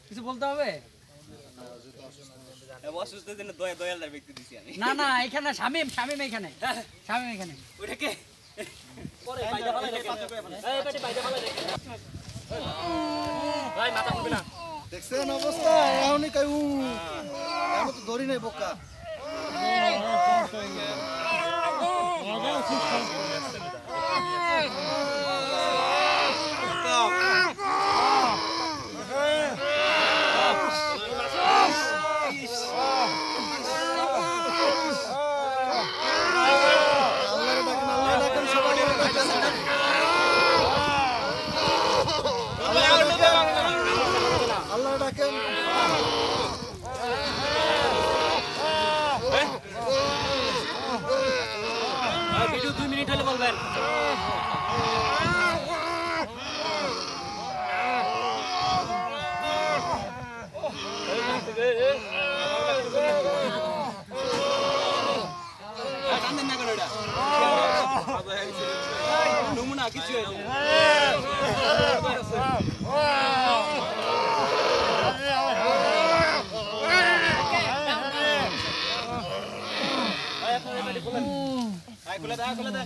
কিছু বলতে হবে অসুস্থদের জন্য দয়ালদার ব্যক্তি দিছি আমি। না না এখানে শামিম এখানে শামিম এখানে ওটাকে পরে বাইদা ফালাই রেখে এই পেটে বাইদা ফালাই রেখে ভাই মাথা মুড়বে না দেখছেন অবস্থা এখনই কাই আমি তো ধরি নাই বোকা আল্লাহ ডাকেন ভিডিও 2 মিনিট হলে বলবেন কান্দেন না কেন এটা নমুনা কিছু হয়েছে খুলে দে